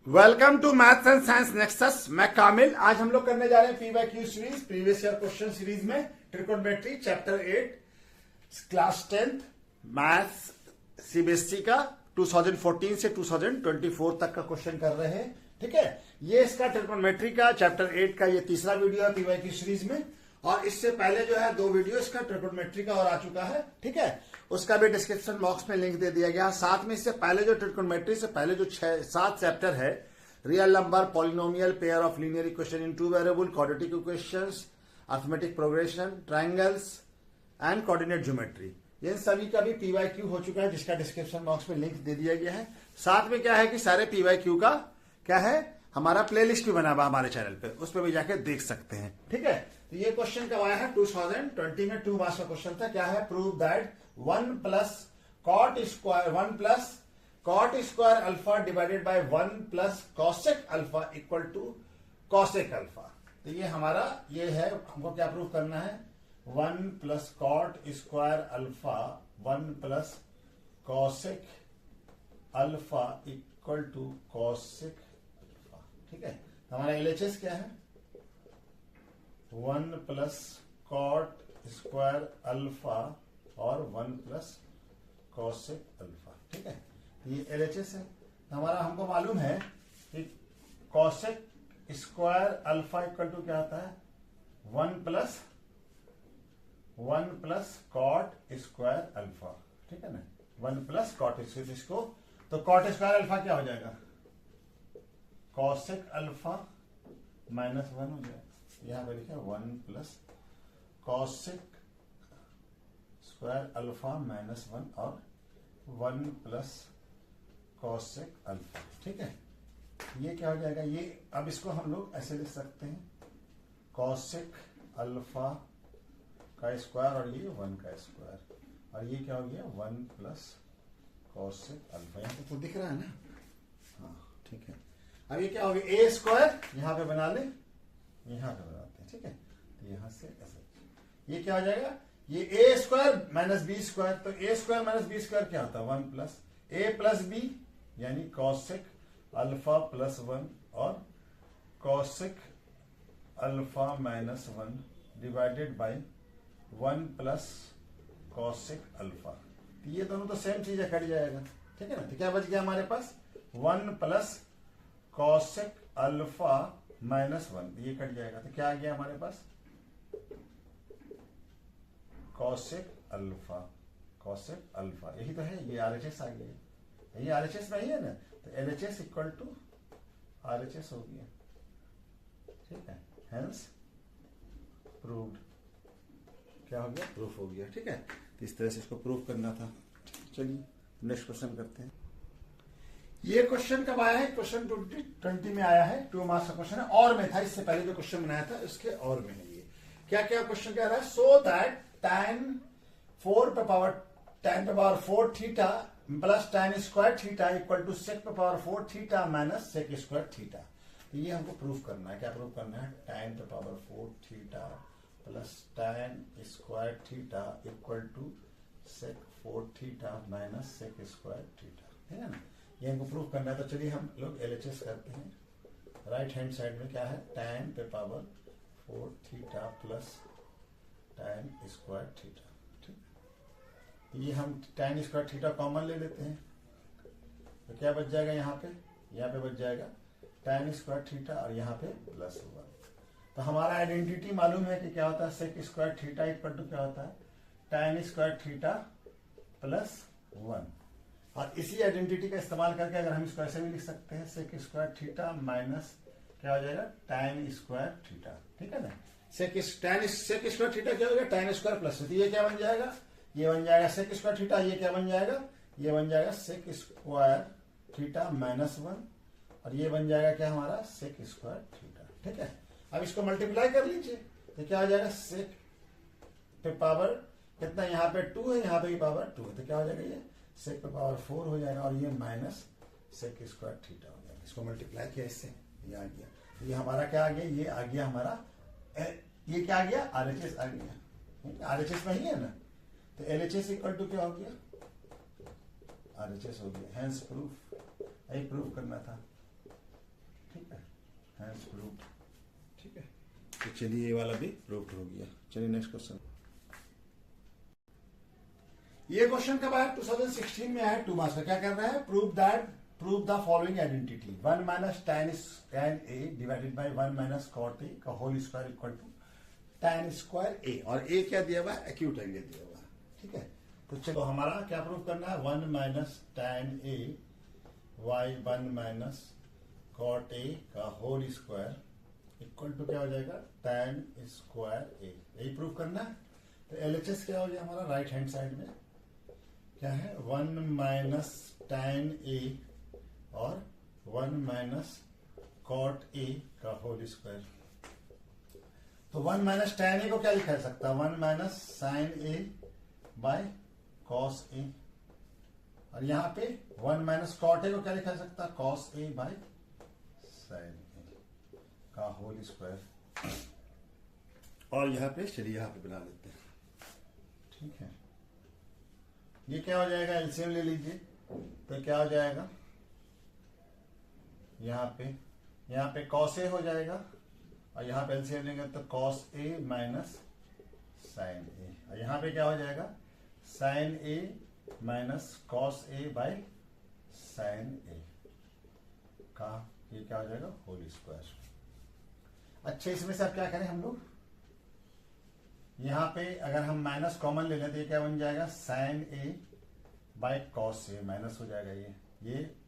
Welcome to maths and science nexus. मैं कामिल। आज हम लोग करने जा रहे हैं PYQ series, previous year question series में trigonometry chapter 8 class 10 maths CBSE का 2014 से 2024 तक का क्वेश्चन कर रहे हैं। ठीक है, ये इसका ट्रिकोनोमेट्री का चैप्टर 8 का ये तीसरा वीडियो है पीवाईक्यू सीरीज में, और इससे पहले जो है 2 वीडियो इसका ट्रिकोनोमेट्री का और आ चुका है। ठीक है, उसका भी डिस्क्रिप्शन बॉक्स में लिंक दे दिया गया। साथ में इससे पहले जो ट्रिकोनोमेट्री से पहले जो 6-7 चैप्टर है, real number, polynomial, pair of linear equation in 2 variable, quadratic equations, arithmetic progression, triangles and coordinate geometry, इन सभी का भी पीवाईक्यू हो चुका है, जिसका डिस्क्रिप्शन बॉक्स में लिंक दे दिया गया है। साथ में क्या है कि सारे पीवाईक्यू का क्या है, हमारा प्लेलिस्ट भी बना हुआ हमारे चैनल पे, उस पर भी जाके देख सकते हैं। ठीक है, तो ये क्वेश्चन कब आया है? 2020 में 2 मार्क्स का क्वेश्चन था। क्या है? Prove that 1 plus cot square alpha divided by 1 plus cosec alpha equal to cosec alpha. तो ये हमारा ये है, हमको क्या प्रूव करना है? 1 plus cot square alpha 1 plus cosec alpha equal to cosec alpha. ठीक है, तो हमारा एलएचएस क्या है? 1 प्लस कॉट स्क्वायर अल्फा और 1 प्लस कॉसेक अल्फा। ठीक है, ये एलएचएस है। हमारा हमको मालूम है कि cosec square alpha equal to क्या होता है? 1 प्लस कॉट स्क्वायर अल्फा। ठीक है ना, 1 प्लस कॉट स्क्वायर, इसको तो कॉट स्क्वायर अल्फा क्या हो जाएगा? कॉसेक अल्फा माइनस 1 हो जाएगा। यहां पे लिखा 1 plus cosec square alpha minus 1 और 1 प्लस कॉसेक अल्फा। ठीक है, ये क्या हो जाएगा? ये अब इसको हम लोग ऐसे लिख सकते हैं, कॉसेक अल्फा का स्क्वायर और ये 1 का स्क्वायर, और ये क्या हो गया? 1 प्लस कॉसेक अल्फा। यहाँ पे तो दिख रहा है ना? हाँ, ठीक है। अब ये क्या हो गया? ए स्क्वायर यहां पे बना ले, यहां पे बनाते हैं। ठीक है, तो यहां से ऐसे ये क्या हो जाएगा? ये ए स्क्वायर माइनस बी स्क्वायर, तो ए स्क्वायर माइनस बी स्क्वायर क्या होता है? 1 प्लस ए प्लस बी, यानी कॉसेक अल्फा प्लस 1 और cosec alpha minus 1 divided by 1 plus cosec alpha. तो ये दोनों तो सेम चीज है, कट जाएगा। ठीक है ना, तो क्या बच गया हमारे पास? 1 प्लस कॉसेक अल्फा माइनस 1, ये कट जाएगा। तो क्या आ गया हमारे पास? कॉसेक अल्फा, कॉसेक अल्फा, यही तो है। ये आरएचएस आ गया, ये आरएचएस नहीं है ना, तो एलएचएस इक्वल टू आरएचएस हो गया। ठीक है, हेंस प्रूव्ड। क्या हो गया? प्रूफ हो गया। ठीक है, तो इस तरह से इसको प्रूफ करना था। चलिए नेक्स्ट क्वेश्चन करते हैं। ये क्वेश्चन कब आया है? क्वेश्चन 2020 में आया है, 2 मार्क्स का क्वेश्चन है, और में था। इससे पहले जो क्वेश्चन बनाया था उसके और में है। ये क्या क्या क्वेश्चन कह रहा है? सो दैट tan 4 पे power 4 theta plus tan square theta equal to sec पे power 4 theta minus sec square theta. तो ये हमको प्रूफ करना है। क्या प्रूफ करना है? tan पे power 4 theta plus tan square theta equal to sec 4 theta minus sec square theta. है ना, ये हमको प्रूफ करना है। तो चलिए हम लोग एलएचएस करते हैं। राइट हैंड साइड में क्या है? tan पे power 4 theta plus tan square theta. ठीक, ये हम tan स्क्वायर थीटा कॉमन ले लेते हैं, तो क्या बच जाएगा? यहाँ पे बच जाएगा tan स्क्वायर थीटा और यहाँ पे प्लस 1। तो हमारा आइडेंटिटी मालूम है कि क्या होता है? sec square theta equal to क्या होता है? tan square theta plus 1। और इसी आइडेंटिटी का इस्तेमाल करके अगर हम इसको ऐसे भी लिख सकते हैं, sec स्क्वायर थीटा माइनस क्या हो जाएगा? tan square theta. ठीक है ना, sec स्क्वायर थीटा क्या हो गया? tan स्क्वायर प्लस, तो ये क्या बन जाएगा? ये बन जाएगा sec स्क्वायर थीटा। ये क्या बन जाएगा? ये बन जाएगा sec स्क्वायर थीटा माइनस 1, और ये बन जाएगा क्या हमारा? sec square theta. ठीक है, अब इसको मल्टीप्लाई कर लीजिए, तो क्या हो जाएगा? sec पे पावर कितना? यहाँ पे 2 है, यहाँ पे भी पावर 2 है, तो क्या हो जाएगा? ये sec पे पावर 4 हो जाएगा, और ये माइनस sec स्क्वायर थीटा हो जाएगा। इसको मल्टीप्लाई किया इससे, ये आ गया। ये हमारा क्या आ गया? ये आ गया हमारा, ये क्या आ गया? आरएचएस आ गया। आरएचएस में ही है ना, तो एलएचएस इक्वल टू क्या हो गया? आरएचएस हो गया। हेंस प्रूफ, यही प्रूफ करना था। चलिए ये वाला भी प्रूव्ड हो गया। चलिए नेक्स्ट क्वेश्चन। ये क्वेश्चन कब आया? 2016 में आया, 2 मार्क्स का। क्या कर रहा है? Prove the following identity 1 minus tan a divided by 1 minus cot a का whole square equal to tan square a, और a क्या दिया हुआ है? एक्यूट एंगल दिया हुआ है। ठीक है, तो चलो हमारा क्या प्रूव करना है? 1 minus tan a y 1 minus cot a का होल स्क्वायर इक्वल टू क्या हो जाएगा? tan square a। यही प्रूव करना है। तो LHS क्या हो गया हमारा? राइट हैंड साइड में क्या है? 1 माइनस tan a और 1 माइनस कॉट a का होल स्क्वायर। तो 1 माइनस tan a को क्या लिखा जा सकता है? 1 minus sine a by cos a, और यहां पे 1 माइनस कॉट a को क्या लिखा जा सकता है? Cos a by sine a का होल स्क्वायर। और यहां पे चलिए यहां पे बना लेते हैं। ठीक है, ये क्या हो जाएगा? एलसीएम ले लीजिए, तो क्या हो जाएगा? यहाँ पे कॉस ए हो जाएगा, और यहाँ पे एलसीएम लेंगे तो cos A minus sine A, और यहाँ पे क्या हो जाएगा? Sine A minus cos A by sine A का ये क्या हो जाएगा? Whole square. अच्छा, इसमें से अब क्या करें हम लोग? यहाँ पे अगर हम माइनस कॉमन ले लें तो ये क्या बन जाएगा? Sine A by cos A, minus हो जाएगा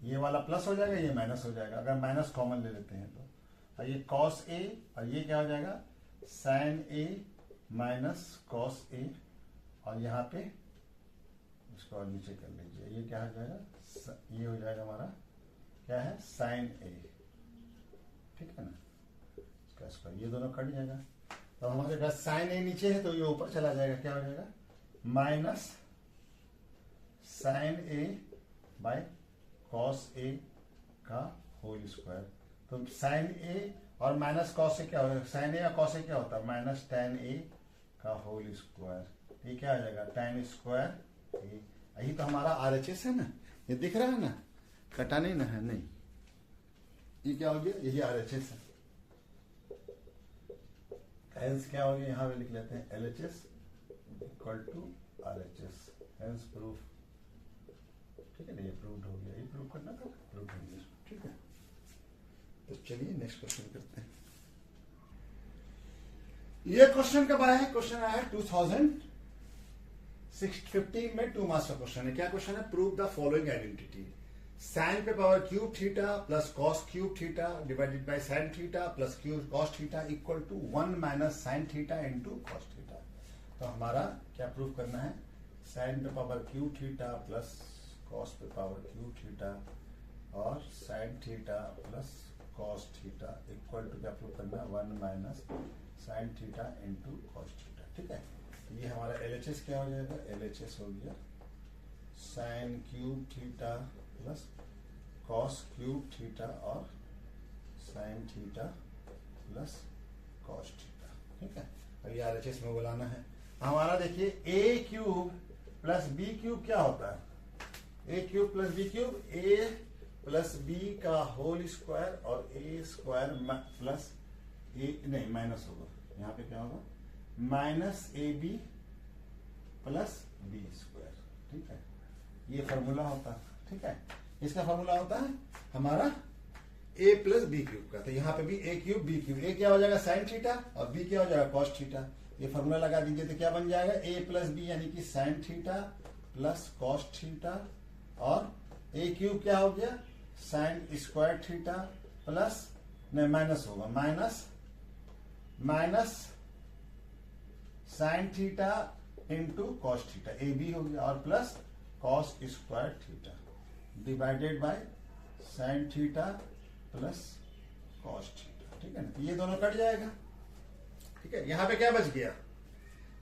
ये वाला प्लस हो जाएगा, ये माइनस हो जाएगा अगर माइनस कॉमन ले लेते हैं तो। और ये कॉस ए और ये क्या हो जाएगा? साइन ए माइनस कॉस ए, और यहाँ पे इसको और नीचे कर लीजिए, ये क्या हो जाएगा? ये हो जाएगा हमारा क्या है? साइन ए। ठीक है ना, इसका ये दोनों कट जाएगा। तो हमारे पास साइन ए नीचे है तो ये ऊपर चला जाएगा, क्या हो जाएगा? Minus sine A by cos A का होल स्क्वायर। तो साइन ए और माइनस कॉस ए क्या होगा? साइन ए और कॉस ए क्या होता है? माइनस tan ए का होल स्क्वायर। ये क्या हो जाएगा? tan स्क्वायर ए। यही तो हमारा RHS है ना, ये दिख रहा है ना, कटा नहीं ना है? नहीं, ये क्या हो गया? यही RHS है। हेंस क्या हो गया? यहाँ पे लिख लेते हैं LHS equal to RHS, hence proof. ठीक है ना, ये प्रूव्ड हो गया। ये प्रूव करना था, प्रूव हो गया। ठीक है, तो चलिए नेक्स्ट क्वेश्चन करते हैं। ये क्वेश्चन कब आया है? क्वेश्चन आया है 2015 में, 2 मार्क्स का क्वेश्चन है। क्या क्वेश्चन है? Prove the following identity sine पे power cube theta plus cos cube theta divided by sine theta plus cube cos theta equal to 1 minus sine theta into cos theta. तो हमारा क्या prove करना है? Sine पे power cube theta plus cos पे power cube theta और sine theta plus cos theta equal to क्या prove करना है? 1 minus sine theta into cos theta. ठीक है, ये हमारा LHS क्या हो जाएगा? LHS हो गया sine cube theta plus cos cube theta और sine theta plus cos theta. ठीक है, और ये RHS में बुलाना है हमारा। देखिए a cube plus B cube क्या होता है? a cube plus B cube, a plus B का होल स्क्वायर और a स्क्वायर प्लस ए, नहीं माइनस होगा, यहाँ पे क्या होगा? Minus AB plus B square. ठीक है, ये फॉर्मूला होता है। ठीक है, इसका फॉर्मूला होता है हमारा a प्लस बी क्यूब का। तो यहाँ पे भी a cube B cube, a क्या हो जाएगा? साइन थीटा और b क्या हो जाएगा? Cos theta. ये फॉर्मूला लगा दीजिए तो क्या बन जाएगा? a प्लस बी यानी कि sine theta plus cos theta, और a क्यूब क्या हो गया? साइन स्क्वायर थीटा प्लस, नहीं माइनस होगा, minus sine theta into cos theta, A B हो गया, और plus cos square theta divided by sine theta plus cos theta. ठीक है ना, तो ये दोनों कट जाएगा। ठीक है, यहां पे क्या बच गया?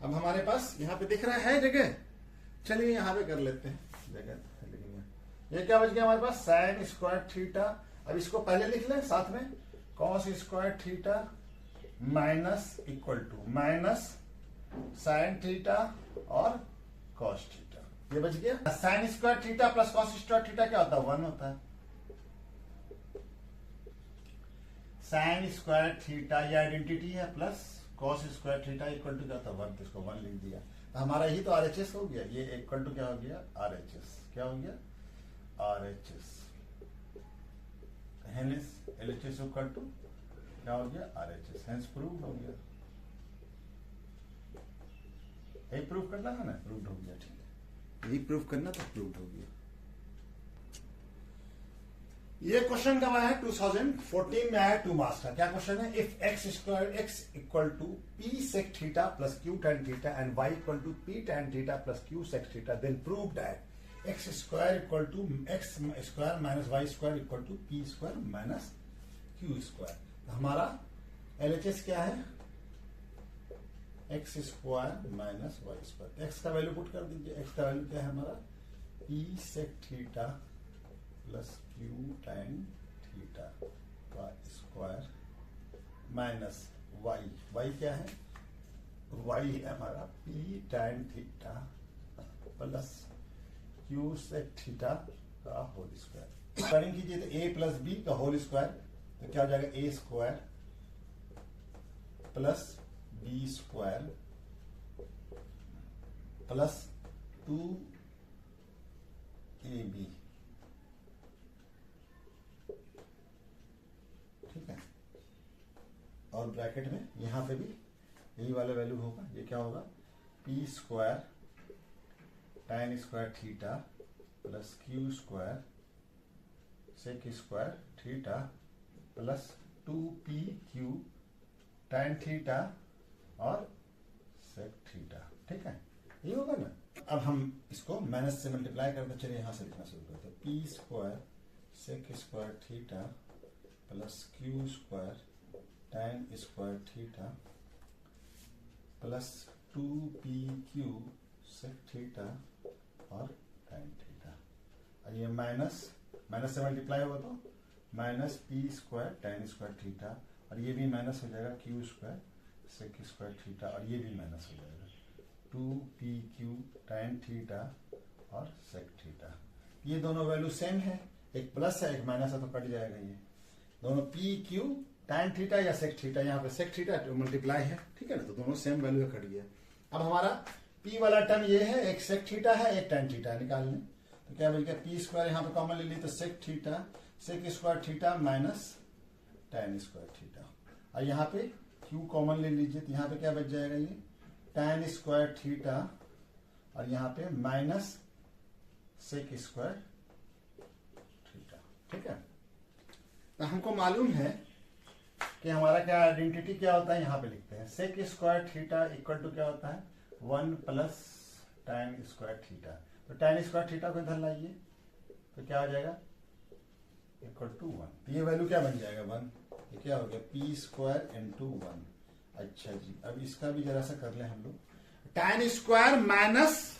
अब हमारे पास यहाँ पे दिख रहा है जगह, चलिए यहाँ पे कर लेते हैं जगह। ये क्या बच गया हमारे पास? Sign square theta. अब इसको पहले लिख लें साथ में, cos square theta minus equal to minus sine theta और कॉस थीटा। ये बच गया। Sine square theta plus cos square theta क्या होता है? 1 होता है। साइन स्क्वायर थीटा ये आइडेंटिटी है, plus cos square theta equal to क्या था 1, इसको 1 लिख दिया। तो हमारा यही तो RHS हो गया, ये इक्वल टू क्या हो गया RHS, क्या हो गया RHS, hence LHS equal to क्या हो गया RHS, हेंस प्रूव हो गया। यही प्रूव करना है ना, प्रूव हो गया, ठीक है, यही प्रूव करना तो प्रूव हो गया। ये क्वेश्चन कब आया है 2014 में आया 2 मार्क्स का। क्या क्वेश्चन है, if X square X equal to P sec theta plus Q tan theta and Y equal to P tan theta plus Q sec theta then prove that X square equal to X square minus Y square equal to P square minus Q square. हमारा LHS क्या है X square minus Y square. X का value put कर दीजिए, X का value क्या है हमारा P sec theta plus Q tan theta Y square minus Y, Y क्या है वाई है हमारा P tan theta plus Q sec theta का होल स्क्वायर। स्क्वायरिंग कीजिए तो a प्लस बी का होल स्क्वायर, तो क्या हो जाएगा a square plus B square plus 2ab, ठीक है। और ब्रैकेट में यहां पे भी यही वाला वैल्यू होगा, ये क्या होगा P square tan square theta plus Q square sec square theta plus 2pq tan theta और सेक थीटा, ठीक है, ये होगा ना। अब हम इसको माइनस से मल्टीप्लाई करते चलिए, यहां से लिखना शुरू करते, P square sec square theta plus Q square tan square theta plus 2pq sec theta और tan थीटा। और ये माइनस से मल्टीप्लाई होगा तो minus P square tan square theta, और ये भी माइनस हो जाएगा Q square sec square theta, और ये भी माइनस हो जाएगा 2pq tan थीटा और सेक थीटा। ये दोनों वैल्यू सेम है, एक प्लस है एक माइनस है, तो कट जाएगा ये दोनों pq tan थीटा या सेक थीटा, यहाँ पे सेक थीटा मल्टीप्लाई है, ठीक है ना, तो दोनों सेम वैल्यू है, कट गया। अब हमारा p वाला टर्म ये है, एक सेक थीटा है एक tan थीटा निकाल लें, तो क्या बच गया पी स्क्वायर यहाँ पे कॉमन ले ली तो sec theta sec square theta minus tan square theta, और यहाँ पे q कॉमन ले लीजिए तो यहाँ पे क्या बच जाएगा ये tan स्क्वायर थीटा और यहाँ पे माइनस सेक स्क्वायर थीटा, ठीक है। तो हमको मालूम है कि हमारा क्या आइडेंटिटी क्या होता है, यहाँ पे लिखते हैं sec square theta equal to क्या होता है 1 प्लस tan स्क्वायर थीटा। तो tan स्क्वायर थीटा को इधर लाइए तो क्या हो जाएगा इक्वल टू 1, तो ये वैल्यू क्या बन जाएगा 1, ये क्या हो गया पी स्क्वायर इंटू 1। अच्छा जी, अब इसका भी जरा सा कर ले हम लोग, tan square minus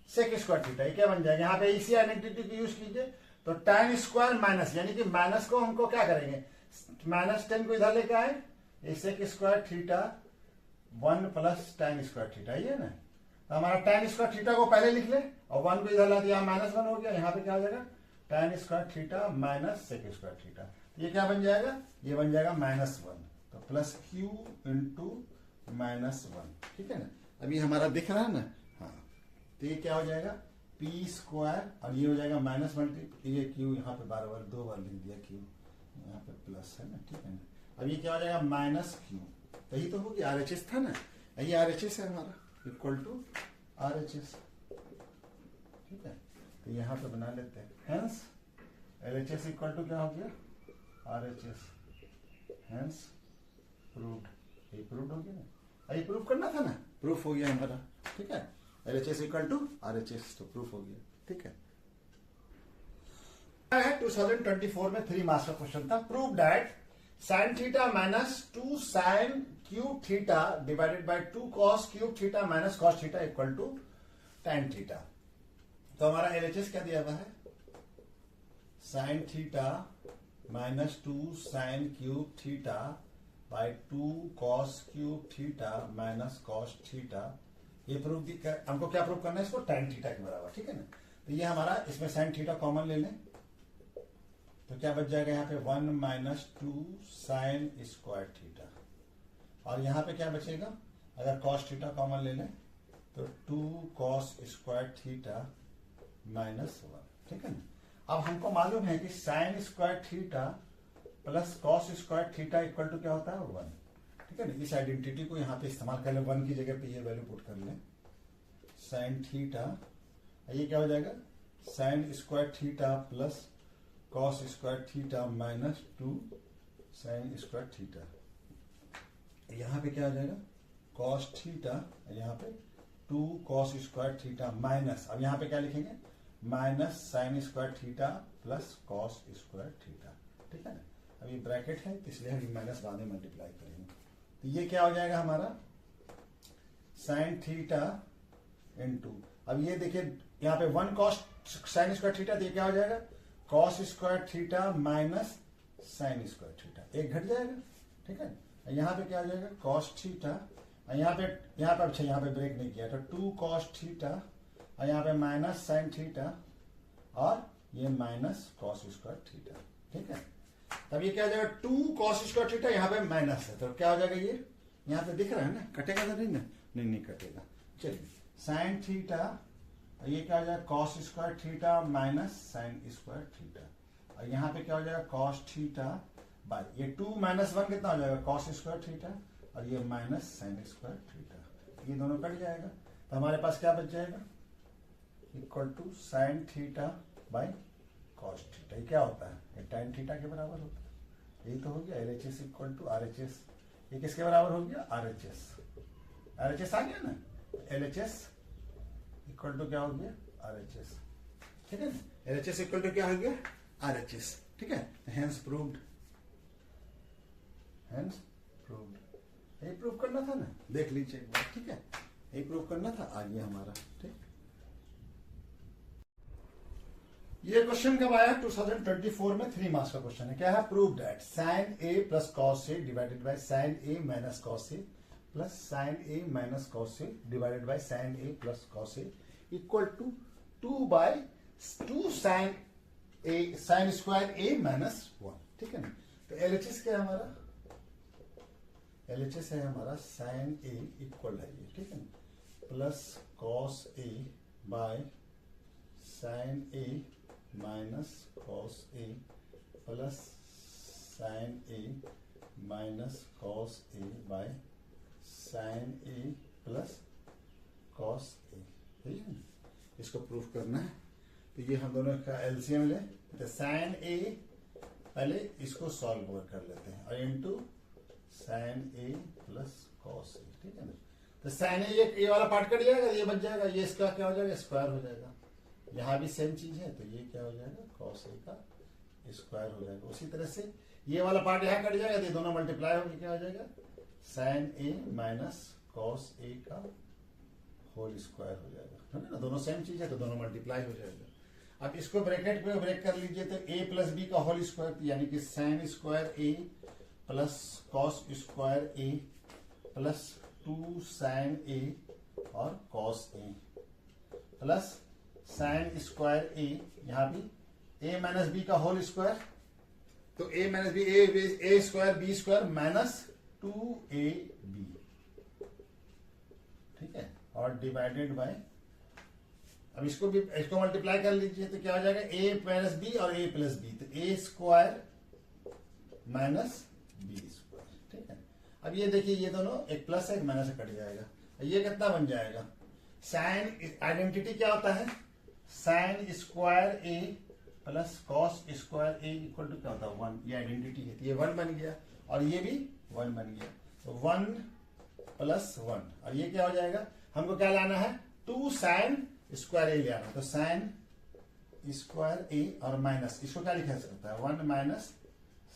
sec square theta, ये क्या बन जाएगा, यहाँ पे इसी आइडेंटिटी को यूज कीजिए, तो tan स्क्वायर माइनस यानी कि माइनस को हमको क्या करेंगे माइनस 10 को इधर लेके आए, sec square theta 1 plus tan square theta, ये ना, तो हमारा tan स्क्वायर थीटा को पहले लिख ले और 1 को इधर ला दिया माइनस 1 हो गया, यहाँ पे क्या हो जाएगा tan square theta minus sec square theta, ये क्या बन जाएगा ये बन जाएगा -1, तो प्लस क्यू इंटू -1, ठीक है ना। अभी हमारा दिख रहा है ना, हाँ, तो ये क्या हो जाएगा पी स्क्वायर और ये हो जाएगा माइनस मल्टी, ये क्यू यहाँ पे बार बार 2 बार लिख दिया, क्यू यहाँ पे प्लस है ना, ठीक है ना। अब ये क्या हो जाएगा माइनस क्यू, तो यही तो होगी RHS था ना, यही RHS है हमारा इक्वल टू RHS, ठीक है। तो यहाँ पे बना लेते हैं हेंस LHS इक्वल टू क्या हो गया RHS, हेंस प्रूव्ड, ये प्रूव्ड हो गया ना, ये प्रूव करना था ना, प्रूफ हो गया हमारा, ठीक है। LHS इक्वल टू RHS तो प्रूफ हो गया, ठीक है। 2024 में 3 मार्क्स का क्वेश्चन था, prove that sin theta minus 2 sin cube theta divided by 2 cos cube theta minus cos theta equal to tan theta. तो हमारा LHS क्या दिया हुआ है sin theta minus 2 sin cube theta by 2 cos cube theta minus cos theta, ये proof हमको क्या proof करना है इसको tan थीटा के बराबर, ठीक है ना। तो ये हमारा इसमें sin थीटा कॉमन ले लें तो क्या बच जाएगा यहाँ पे 1 माइनस 2 sin स्क्वायर थीटा, और यहाँ पे क्या बचेगा, अगर कॉस थीटा कॉमन ले लें तो 2 कॉस स्क्वायर थीटा माइनस 1, ठीक है ना। अब हमको मालूम है कि sine square theta plus cos square theta equal to क्या होता है 1, ठीक है ना। इस आइडेंटिटी को यहाँ पे इस्तेमाल कर ले, 1 की जगह पे ये वैल्यू पुट कर ले, साइन थीटा, ये क्या हो जाएगा sign square theta plus cos square theta minus 2 sign square theta. यहाँ पे क्या आ जाएगा कॉस थीटा, यहाँ पे 2 कॉस स्क्वायर थीटा माइनस, अब यहाँ पे क्या लिखेंगे minus sine square theta plus cos square theta, ठीक है ना। अब ये ब्रैकेट है तो इसलिए हम माइनस बाद में मल्टीप्लाई करेंगे, तो ये क्या हो जाएगा हमारा साइन थीटा इनटू, अब ये देखिए यहाँ पे 1 कॉस साइन स्क्वायर थीटा, तो ये क्या हो जाएगा cos square theta minus sine square theta, एक घट जाएगा, ठीक है। यहाँ पे क्या हो जाएगा कॉस थीटा, यहाँ पे अच्छा यहाँ पे ब्रेक नहीं किया तो 2 कॉस थीटा, और यहाँ पे माइनस साइन थीटा और ये माइनस कॉस स्क्वायर थीटा, ठीक है। तब ये क्या हो जाएगा 2 कॉस स्क्वायर थीटा, यहाँ पे माइनस है तो क्या हो जाएगा ये यहाँ पे दिख रहा है ना, कटेगा तो नहीं ना, नहीं कटेगा। चलिए साइन थीटा, ये क्या हो जाएगा cos square theta minus sine square theta, और यहाँ पे क्या हो जाएगा कॉस थीटा बाय ये 2 माइनस 1 कितना हो जाएगा कॉस स्क्वायर थीटा, और ये माइनस साइन स्क्वायर थीटा, ये दोनों कट जाएगा तो हमारे पास क्या बच जाएगा equal to sine theta by cos theta. ये क्या होता है ये tan थीटा के बराबर होता है, यही तो हो गया LHS इक्वल टू RHS। ये किसके बराबर हो गया RHS, RHS आ गया ना, LHS इक्वल टू क्या हो गया RHS, ठीक है ना। LHS इक्वल टू क्या हो गया RHS, ठीक है। हेंस प्रूव्ड, हेंस प्रूव्ड, यही प्रूव करना था ना, देख लीजिए एक बार, ठीक है, यही प्रूव करना था, आ गया हमारा, ठीक। ये क्वेश्चन कब आया 2024 में, 3 मार्क्स का क्वेश्चन है। क्या है prove that sine A plus cos A divided by sine A minus cos A plus sine A minus cos A divided by sine A plus cos A equal to 2 sine A sine square A minus 1, ठीक है ना। तो LHS क्या है हमारा, LHS है हमारा sign ए equal है ये, ठीक है ना, plus cos A by sine A minus cos A plus sine A minus cos A by sine A plus cos A, ठीक है। इसको प्रूफ करना है तो ये हम दोनों का एलसीएम ले, तो साइन ए पहले इसको सॉल्व कर लेते हैं और into sine A plus cos A, ठीक है ना। तो साइन ए ये वाला पार्ट कट जाएगा, ये बच जाएगा, ये इसका क्या हो जाएगा स्क्वायर हो जाएगा, यहाँ भी सेम चीज है तो ये क्या हो जाएगा कॉस ए का स्क्वायर हो जाएगा। उसी तरह से ये वाला पार्ट यहाँ कट जाएगा तो ये दोनों मल्टीप्लाई होकर क्या हो जाएगा sine A minus cos A का होल स्क्वायर हो जाएगा, है ना, दोनों सेम चीज है तो दोनों मल्टीप्लाई हो जाएगा। अब इसको ब्रैकेट पे ब्रेक कर लीजिए तो a प्लस बी का होल स्क्वायर, यानी कि sine square A plus cos square A plus 2 sine A और cos A plus sine square A, यहाँ भी a माइनस बी का होल स्क्वायर, तो a minus B A square B square minus 2ab, ठीक है, और डिवाइडेड बाय, अब इसको मल्टीप्लाई कर लीजिए तो क्या हो जाएगा a माइनस बी और a प्लस बी, तो a square minus B square, ठीक है। अब ये देखिए ये दोनों एक प्लस है एक माइनस कट जाएगा, ये कितना बन जाएगा साइन, आइडेंटिटी क्या होता है sine square A plus cos square A equal to क्या होता है 1, ये आइडेंटिटी है, ये 1 बन गया और ये भी 1 बन गया, तो 1 प्लस 1, और ये क्या हो जाएगा हमको क्या लाना है 2 साइन स्क्वायर ए ले आना, तो साइन स्क्वायर ए और माइनस इसको क्या लिखा जा सकता है 1 माइनस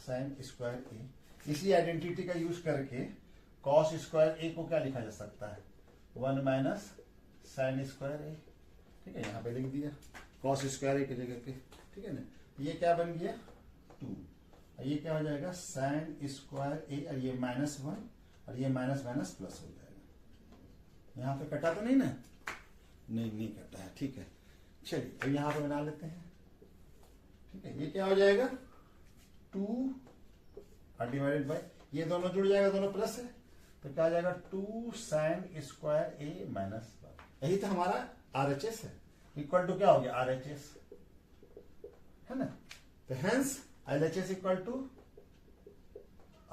साइन स्क्वायर ए। इसी आइडेंटिटी का यूज करके कॉस स्क्वायर ए को क्या लिखा जा सकता है 1 माइनस साइन स्क्वायर ए, ठीक है, यहाँ पे लिख दिया कॉस स्क्वायर ए की जगह पे, ठीक है ना। ये क्या बन गया 2, और ये क्या हो जाएगा साइन स्क्वायर ए, और ये -1 और ये माइनस माइनस प्लस हो जाएगा। यहाँ पे कटा तो नहीं ना, नहीं कटा है, ठीक है। चलिए अब यहाँ पे बना लेते हैं, ठीक है, ये क्या हो जाएगा 2 और डिवाइडेड बाय, ये दोनों जुड़ जाएगा, दोनों प्लस है तो क्या आ जाएगा 2 साइन स्क्वायर ए माइनस 1, यही तो हमारा आरएचएस है, इक्वल टू क्या हो गया आरएचएस, है ना। तो hence LHS equal to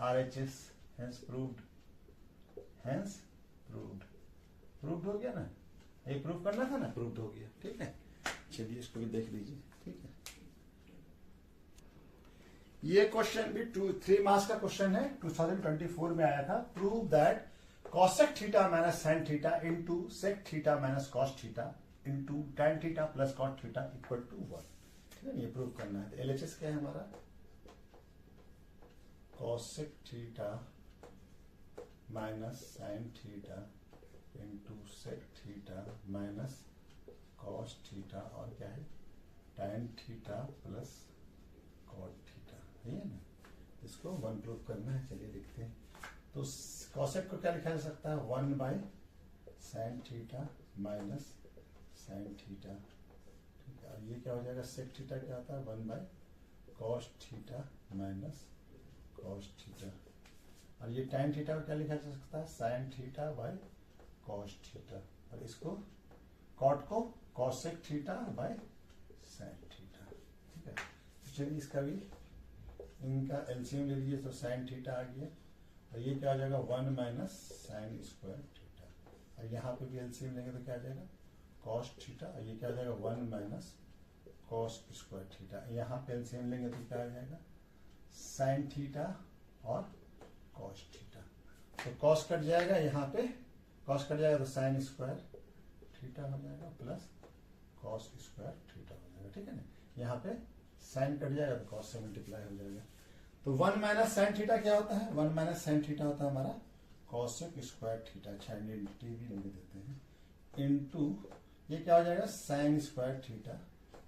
RHS, hence proved, hence proved, proved हो गया ना, ये प्रूव करना था ना, प्रूव्ड हो गया, ठीक है। चलिए इसको भी देख लीजिए, ठीक है। ये क्वेश्चन भी 3 मार्क्स का क्वेश्चन है, 2024 में आया था। Prove that cosec theta minus sin theta into sec theta minus cos theta into tan theta plus cot theta equal to 1, ठीक है। ये प्रूव करना है। एलएचएस क्या है हमारा, cosec theta minus sin theta into sec theta minus cos theta और क्या है tan theta plus cot theta, है ना। इसको 1 प्रूव करना है। चलिए देखते हैं। तो cosec को क्या लिखा जा सकता है 1 by sin theta minus sin theta, ठीक है। और ये क्या हो जाएगा sec थीटा क्या आता है 1 by cos theta minus cos theta, और ये tan थीटा को क्या लिखा जा सकता है sin theta by cos theta, और इसको cot को cosec theta by sin theta, ठीक है। तो चलिए इसका भी इनका एलसीएम ले लीजिए, तो sin थीटा आ गया, और ये क्या आ जाएगा 1 माइनस साइन स्क्वायर थीटा, और यहाँ पे भी एलसीएम लेंगे तो क्या आ जाएगा cos थीटा, और ये क्या आ जाएगा 1 माइनस cos स्क्वायर थीटा। यहाँ पे एलसीएम लेंगे तो क्या आ जाएगा साइन थीटा और cos थीटा। तो cos कट जाएगा, यहाँ पे cos कट जाएगा तो साइन स्क्वायर थीटा हो जाएगा प्लस cos स्क्वायर थीटा हो जाएगा, ठीक है ना। यहाँ पे साइन कट जाएगा तो cos से मल्टीप्लाई हो जाएगा। तो 1 माइनस साइन थीटा क्या होता है, 1 माइनस साइन थीटा होता है हमारा cosec स्क्वायर थीटा, अच्छा आइडेंटिटी भी लिख देते हैं, इनटू ये क्या हो जाएगा साइन स्क्वायर थीटा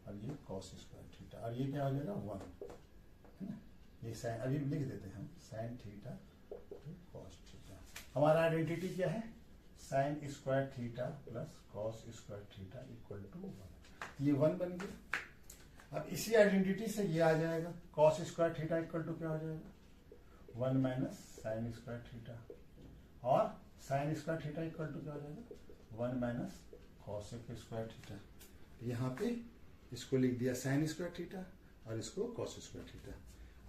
और ये cos स्क्वायर थीटा, और ये क्या हो जाएगा 1, है ना। ये साइन अभी लिख देते हैं हम, साइन थीटा cos थीटा। हमारा आइडेंटिटी क्या है sine square theta plus cos square theta equal to 1, ये 1 बन गया। अब इसी आइडेंटिटी से ये आ जाएगा cos square theta equal to क्या हो जाएगा 1 माइनस साइन स्क्वायर थीटा, और sine square theta equal to क्या हो जाएगा 1 माइनस cosec स्क्वायर थीटा। यहाँ पे इसको लिख दिया साइन स्क्वायर थीटा और इसको cos स्क्वायर थीटा।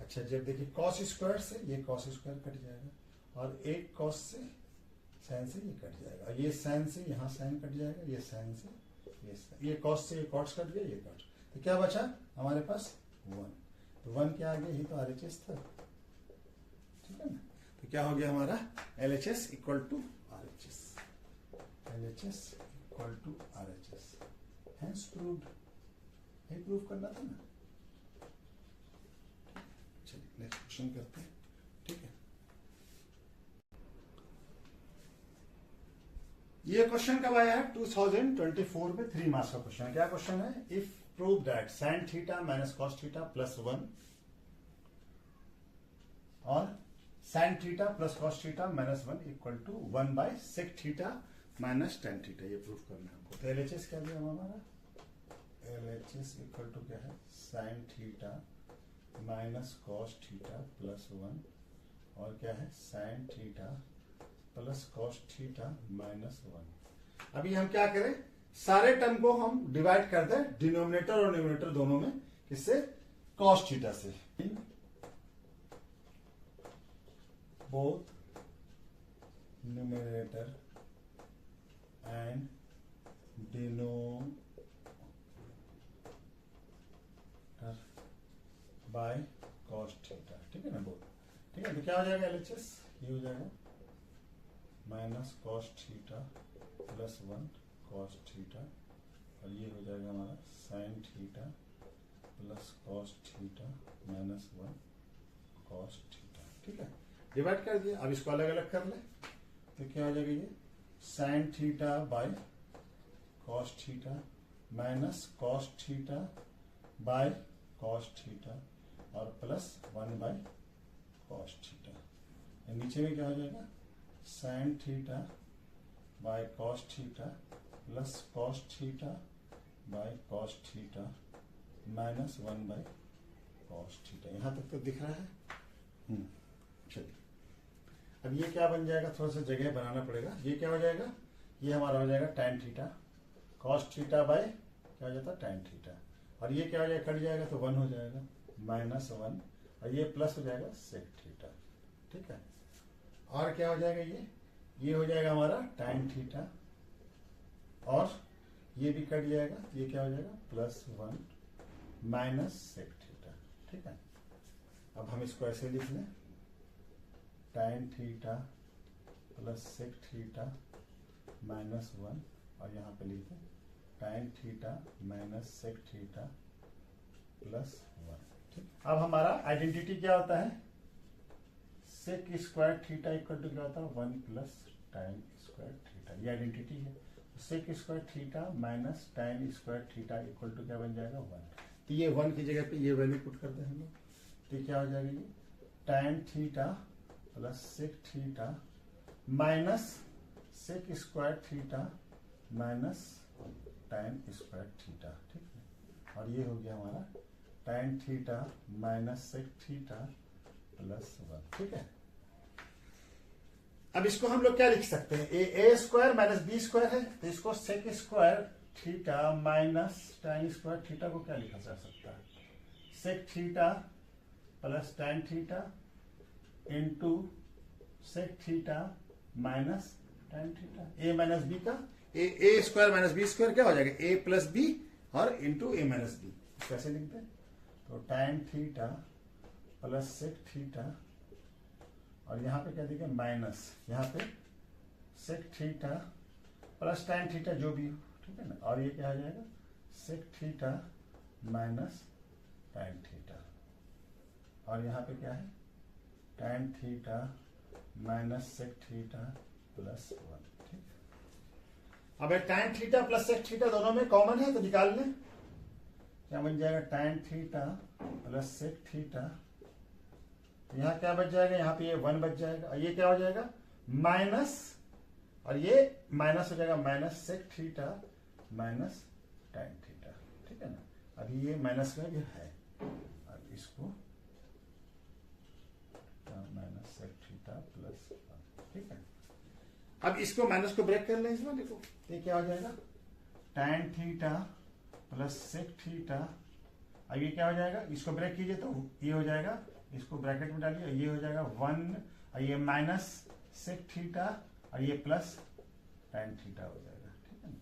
अच्छा जब देखिए cos स्क्वायर से ये cos स्क्वायर कट जाएगा, और एक cos से साइन से ये कट जाएगा, और ये साइन से यहाँ साइन कट जाएगा, ये साइन से ये cos से ये cos कट गया, ये कट, तो क्या बचा हमारे पास 1, तो 1 क्या आ गया, ये तो आरएचएस था, ठीक है ना। तो क्या हो गया हमारा LHS equal to RHS, LHS equal to RHS, hence proved, ये प्रूव करना था ना। चलिए नेक्स्ट क्वेश्चन करते हैं, ठीक है। ये क्वेश्चन कब आया है 2024 में, 3 मार्क्स का क्वेश्चन है। क्या क्वेश्चन है, if prove that sine theta minus cos theta plus 1 और sine theta plus cos theta minus 1 equal to 1 by sec theta minus tan theta, ये प्रूव करना है हमको। तो एलएचएस क्या दिया हमारा, एलएचएस इक्वल टू क्या है sine theta minus cos theta plus 1 और क्या है sine theta plus cos theta minus 1। अभी हम क्या करें, सारे टर्म को हम डिवाइड कर दें डिनोमिनेटर और न्यूमरेटर दोनों में, किससे cos थीटा से, both numerator and denominator by cos theta, ठीक है ना बोथ, ठीक है। तो क्या हो जाएगा एलएचएस, ये हो जाएगा minus cos theta plus 1 cos theta, और ये हो जाएगा हमारा sign theta plus cos theta minus 1 cos theta, ठीक है। डिवाइड कर दिया, अब इसको अलग अलग कर ले, तो क्या हो जाएगा ये sine theta by cos theta minus cos theta by cos theta और प्लस 1 बाय cos थीटा, नीचे में क्या हो जाएगा sine theta by cos theta plus cos theta by cos theta minus 1 by cos theta. यहां तक तो दिख रहा है। चलिए अब ये क्या बन जाएगा, थोड़ा सा जगह बनाना पड़ेगा। ये क्या हो जाएगा, ये हमारा हो जाएगा tan theta cos theta bye क्या हो जाता है tan थीटा, और ये क्या हो जाएगा, कट जाएगा तो 1 हो जाएगा -1, और ये प्लस हो जाएगा sec थीटा। ठीक है, और क्या हो जाएगा, ये हो जाएगा हमारा tan थीटा, और ये भी कट जाएगा, ये क्या हो जाएगा +1 sec थीटा। ठीक है, अब हम इसको ऐसे लिख लें, tan थीटा sec थीटा -1, और यहाँ पे लिख दें tan थीटा sec थीटा +1। ठीक, अब हमारा आइडेंटिटी क्या होता है, sec square theta equal to क्या होता है 1 + tan स्क्वायर थीटा, ये आइडेंटिटी है। sec square theta tan square theta equal to क्या बन जाएगा 1। तो ये 1 की जगह पे ये वैल्यू पुट करते हैं हम लोग, तो क्या हो जाएगा, ये tan theta sec theta sec square theta tan square theta. ठीक है, और ये हो गया हमारा tan थीटा sec थीटा +1। ठीक है, अब इसको हम लोग क्या लिख सकते हैं, a स्क्वायर b स्क्वायर है, तो इसको sec square theta tan square theta को क्या लिखा जा सकता है, sec theta tan theta into sec theta tan theta, a b का a स्क्वायर b स्क्वायर क्या हो जाएगा, a + b और इंटू a b, कैसे लिखते हैं, तो tan थीटा sec थीटा, और यहाँ पे क्या देखें माइनस, यहाँ पे sec थीटा tan थीटा जो भी हो। ठीक है ना, और ये क्या आ जाएगा sec थीटा tan थीटा, और यहाँ पे क्या है tan थीटा sec थीटा +1। ठीक है, अब tan थीटा sec थीटा दोनों में कॉमन है, तो निकाल लें, क्या बन जाएगा tan थीटा sec थीटा, यहाँ क्या बच जाएगा, यहाँ पे ये 1 बच जाएगा, और ये क्या हो जाएगा माइनस, और ये माइनस हो जाएगा sec थीटा tan थीटा। ठीक है ना, अभी ये माइनस का भी है, अब इसको sec थीटा +1। ठीक है, अब इसको माइनस को ब्रेक कर लें, इसमें देखो ये क्या हो जाएगा tan थीटा sec थीटा, अब ये क्या हो जाएगा, इसको ब्रेक कीजिए तो ये हो जाएगा, इसको ब्रैकेट में डालिए, ये हो जाएगा 1, और ये sec थीटा, और ये प्लस tan थीटा हो जाएगा। ठीक है ना,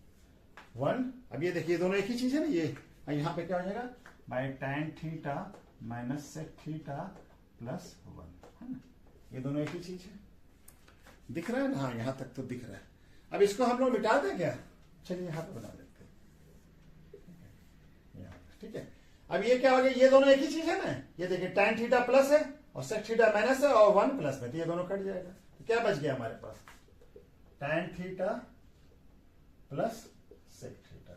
1, अब ये देखिए दोनों एक ही चीज है ना, ये यहाँ पे क्या हो जाएगा by tan theta sec theta +1, है ना, ये दोनों एक ही चीज है, दिख रहा है ना, हाँ यहाँ तक तो दिख रहा है। अब इसको हम लोग मिटा दें क्या, चलिए यहाँ पे बना देते हैं। ठीक है, अब ये क्या हो गया, ये दोनों एक ही चीज है ना, ये देखिए tan थीटा प्लस है और sec थीटा माइनस है, और 1 प्लस में, तो ये दोनों कट जाएगा, तो क्या बच गया हमारे पास tan थीटा sec थीटा,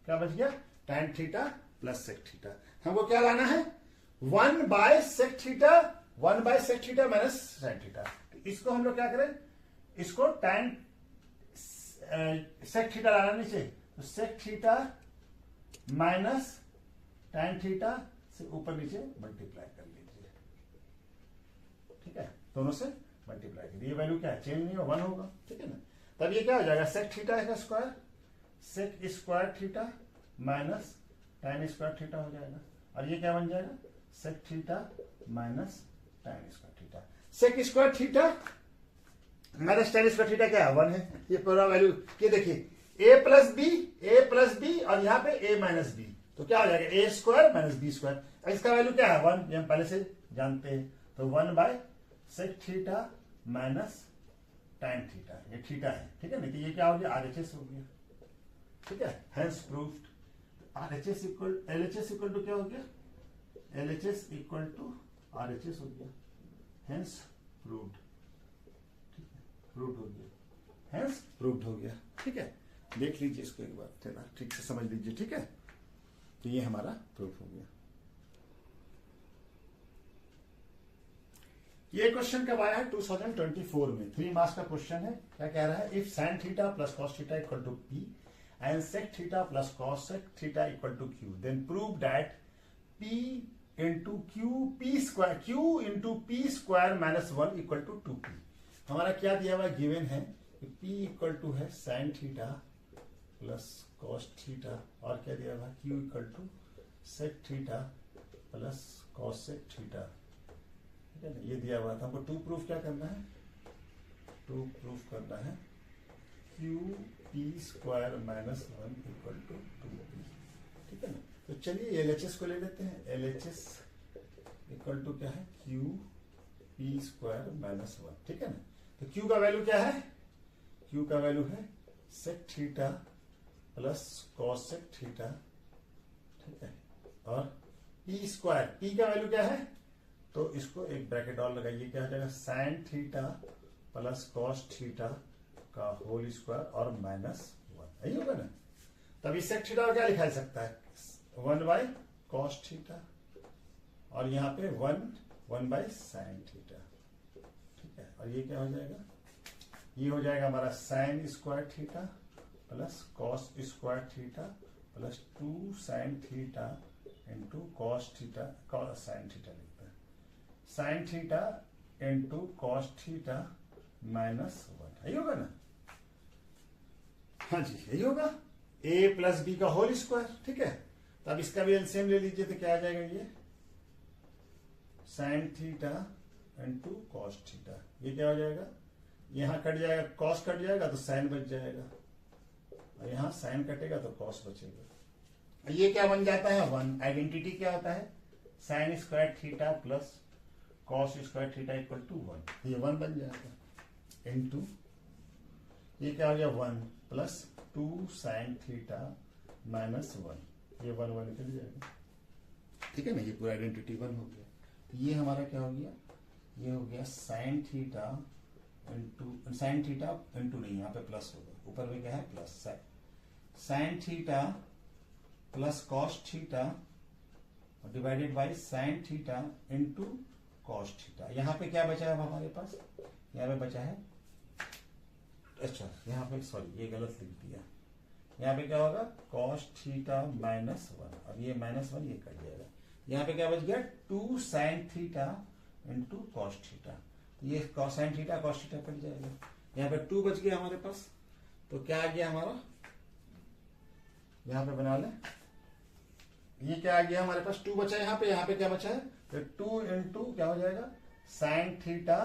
क्या बच गया tan थीटा sec थीटा। हमको क्या लाना है 1/sec theta, 1/sec theta sin theta. इसको हम लोग क्या करें, इसको tan sec थीटा लाना नीचे, तो sec थीटा tan थीटा से ऊपर नीचे मल्टीप्लाई कर लीजिए। ठीक है, दोनों से मल्टीप्लाई करिए, ये वैल्यू क्या है, चेंज नहीं होगा, 1 होगा। ठीक है ना, तब ये क्या हो जाएगा sec थीटा का square sec square theta tan square theta हो जाएगा, और ये क्या बन जाएगा sec theta tan square theta. sec square theta tan square theta क्या है, 1 है, ये पूरा वैल्यू, ये देखिए a + b और यहाँ पे a - b, तो क्या हो जाएगा a स्क्वायर b स्क्वायर, इसका वैल्यू क्या है 1, ये हम पहले से जानते हैं, तो 1/sec थीटा tan थीटा, ये थीटा है। ठीक है ना, तो ये क्या हो गया RHS हो गया। ठीक है, hence proved, RHS equal LHS equal to क्या हो गया, LHS इक्वल टू RHS हो गया, हेंस प्रूव्ड। ठीक है, प्रूव्ड हो गया, हेंस प्रूव्ड हो गया। ठीक है, देख लीजिए इसको एक बार थोड़ा ठीक से समझ लीजिए। ठीक है, तो ये हमारा प्रूफ हो गया। ये क्वेश्चन कब आया है 2024 में, 3 मार्क्स का क्वेश्चन है। क्या कह रहा है, if sin theta plus cos theta equal to p and sec theta plus cos theta equal to q, then prove that p into q p square q into p square -1 equal to 2p। हमारा क्या दिया हुआ given है कि P इक्वल टू है sine theta plus cos theta, और क्या दिया हुआ Q equal to sec theta plus cosec theta, ठीक है ना, ये दिया हुआ था। हमको टू प्रूफ क्या करना है, टू प्रूफ करना है Q P square minus 1 equal to 2p, ठीक है ना। तो चलिए LHS को ले लेते हैं। LHS इक्वल टू क्या है, क्यू पी स्क्वायर माइनस 1, ठीक है ना। तो Q का वैल्यू क्या है, Q का वैल्यू है sec theta plus cosec theta, ठीक है, और P स्क्वायर, P का वैल्यू क्या है, तो इसको एक ब्रैकेट और लगाइए, क्या हो जाएगा sine theta plus cos theta का होल स्क्वायर और माइनस 1, यही होगा ना। तब सेक थीटा क्या लिखा जा सकता है, 1 बाई कॉस थीटा, और यहाँ पे 1 बाई साइन थीटा, ठीक है। और ये क्या हो जाएगा, ये हो जाएगा हमारा sine square theta plus cos square theta plus 2 sine theta into cos theta, sine theta लिखते हैं, sign theta into cos theta minus 1, यही होगा ना। हाँ जी यही होगा, a प्लस बी का होल स्क्वायर, ठीक है। तो अब इसका भी एलसीएम ले लीजिए, तो क्या आ जाएगा, ये sine theta into cos theta, ये क्या हो जाएगा, यहां कट जाएगा, कॉस कट जाएगा तो साइन बच जाएगा, और यहां साइन कटेगा तो कॉस बचेगा। ये क्या बन जाता है, 1। आइडेंटिटी क्या होता है, sine square theta plus cos square theta equal to 1, ये 1 बन जाएगा, इंटू ये क्या हो गया 1 प्लस 2 साइन थीटा माइनस 1, ये 1 निकल जाएगा, ठीक है ना। ये पूरा आइडेंटिटी 1 हो गया। तो ये हमारा क्या हो गया, ये हो गया sign theta into, sign theta into नहीं, यहाँ पे प्लस होगा, ऊपर में क्या है plus, sign theta plus cos theta divided by sine theta into cos theta. यहाँ पे क्या बचा है हमारे पास, यहाँ पे बचा है, अच्छा यहाँ पे सॉरी ये गलत लिख दिया, यहाँ पे क्या होगा कॉस थीटा माइनस 1, और ये माइनस 1 ये कट जाएगा, यहाँ पे क्या बच गया 2 sine theta into cos theta, ये sine theta cos theta cut जाएगा, यहाँ पे 2 बच गया हमारे पास। तो क्या आ गया हमारा, यहाँ पे बना ले, ये क्या आ गया हमारे पास 2 बचा है, यहाँ पे क्या बचा है, तो 2 इंटू क्या हो जाएगा sine theta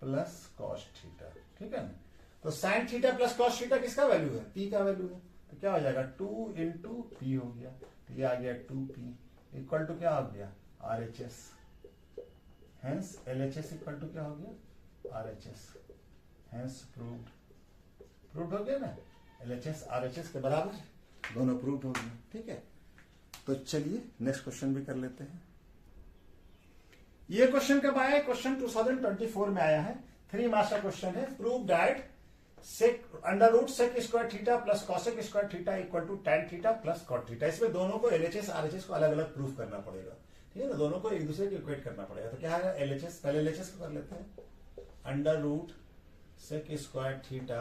plus cos theta, ठीक है ना। तो sign theta plus cos theta किसका वैल्यू है, P का वैल्यू है, तो क्या हो जाएगा 2 इंटू पी हो गया, तो ये आ गया 2p इक्वल टू क्या हो गया RHS, hence LHS equal to क्या हो गया RHS, हेंस प्रूव्ड हो गया ना, LHS RHS के बराबर, दोनों प्रूव्ड हो गए, ठीक है। तो चलिए नेक्स्ट क्वेश्चन भी कर लेते हैं। ये क्वेश्चन कब आया है, क्वेश्चन 2024 में आया है, 3 मार्क्स का क्वेश्चन है। Prove that sec under root sec square theta plus cosec square theta equal to tan theta plus cot theta. इसमें दोनों को LHS RHS को अलग अलग प्रूफ करना पड़ेगा, ठीक है ना, दोनों को एक दूसरे के इक्वेट करना पड़ेगा। तो क्या है LHS, पहले LHS को कर लेते हैं, under root sec square theta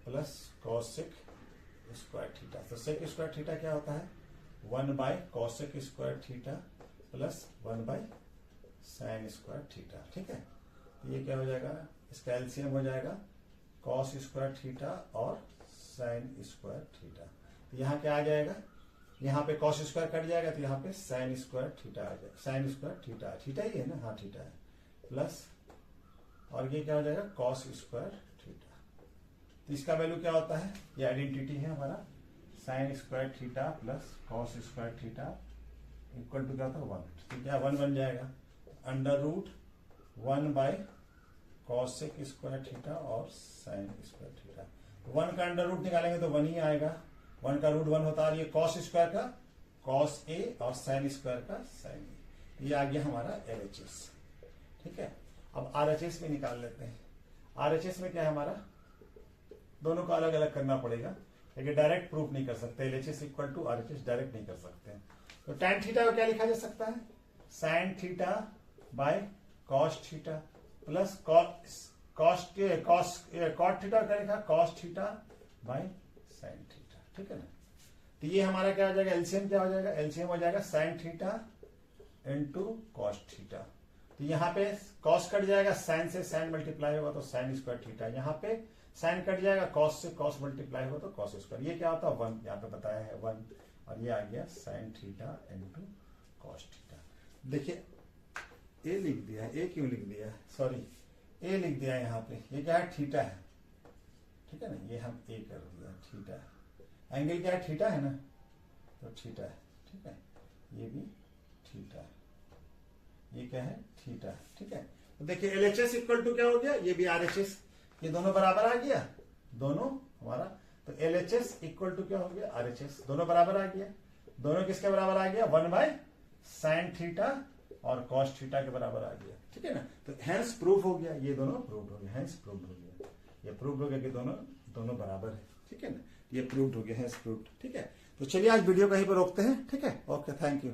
plus cosec square theta. तो सेक स्क्वायर थीटा क्या होता है 1 by cosec square theta plus 1 by sine square theta, ठीक है। ये क्या हो जाएगा, इसका एलसीएम हो जाएगा कॉस स्क्वायर थीटा और साइन स्क्वायर थीटा। तो यहाँ क्या आ जाएगा, यहाँ पे कॉस स्क्वायर कट जाएगा, तो यहाँ पे साइन स्क्वायर थीटा आ जाएगा, साइन स्क्वायर थीटा, थीटा ही है ना, हाँ थीटा है, प्लस और ये क्या हो जाएगा कॉस स्क्वायर थीटा। तो इसका वैल्यू क्या होता है, ये आइडेंटिटी है हमारा sine square theta plus cos square theta equal to क्या होता है 1, तो क्या 1 बन जाएगा, under root 1 by cosec square theta और साइन स्क्वायर थीटा। 1 का अंडर रूट निकालेंगे तो 1 ही आएगा, 1 का रूट 1 होता है, ये कॉस स्क्वायर का कॉस ए और साइन स्क्वायर का साइन ए, ये आ गया हमारा LHS, ठीक है। अब RHS में निकाल लेते हैं। RHS में क्या है हमारा, दोनों को अलग अलग करना पड़ेगा, लेकिन डायरेक्ट प्रूफ नहीं कर सकते, LHS equal to RHS direct नहीं कर सकते। तो tan थीटा को क्या लिखा जा सकता है, sine theta by cos theta plus cot theta क्या लिखा cos theta by sine theta, ठीक है ना। तो ये हमारा क्या हो जाएगा, एलसीएम क्या हो जाएगा, एलसीएम हो जाएगा sine theta into cos theta तो यहाँ पे कॉस कट जाएगा, साइन से साइन मल्टीप्लाई होगा तो साइन स्क्वायर थीटा, यहाँ पे साइन कट जाएगा, कॉस से कॉस मल्टीप्लाई होगा तो कॉस स्क्वायर। ये क्या होता है 1, यहाँ पे बताया है 1, और ये आ गया sign theta into cos theta. देखिए ए लिख दिया, ए क्यों लिख दिया, सॉरी ए लिख दिया यहाँ पे, ये क्या है थीटा है, ठीक है ना, ये हम ए कर दिया थीटा है। एंगल क्या है थीटा है ना, तो थीटा है, ठीक है, ये भी थीटा है, ये क्या है थीटा है, ठीक है। तो देखिए एलएचएस इक्वल टू क्या हो गया, ये भी आरएचएस, ये दोनों बराबर आ गया, दोनों हमारा, तो एलएचएस इक्वल टू क्या हो गया आरएचएस, दोनों बराबर आ गया, दोनों किसके बराबर आ गया 1/sin थीटा और cos थीटा के बराबर आ गया, ठीक है ना। तो हेंस प्रूफ हो गया, ये दोनों प्रूव हो गया, हेंस प्रूव हो गया, ये प्रूव हो गया कि दोनों बराबर है, ठीक है ना, ये प्रूव हो गया, हेंस प्रूव, ठीक है। तो चलिए आज वीडियो कहीं पर रोकते हैं, ठीक है, ओके, थैंक यू।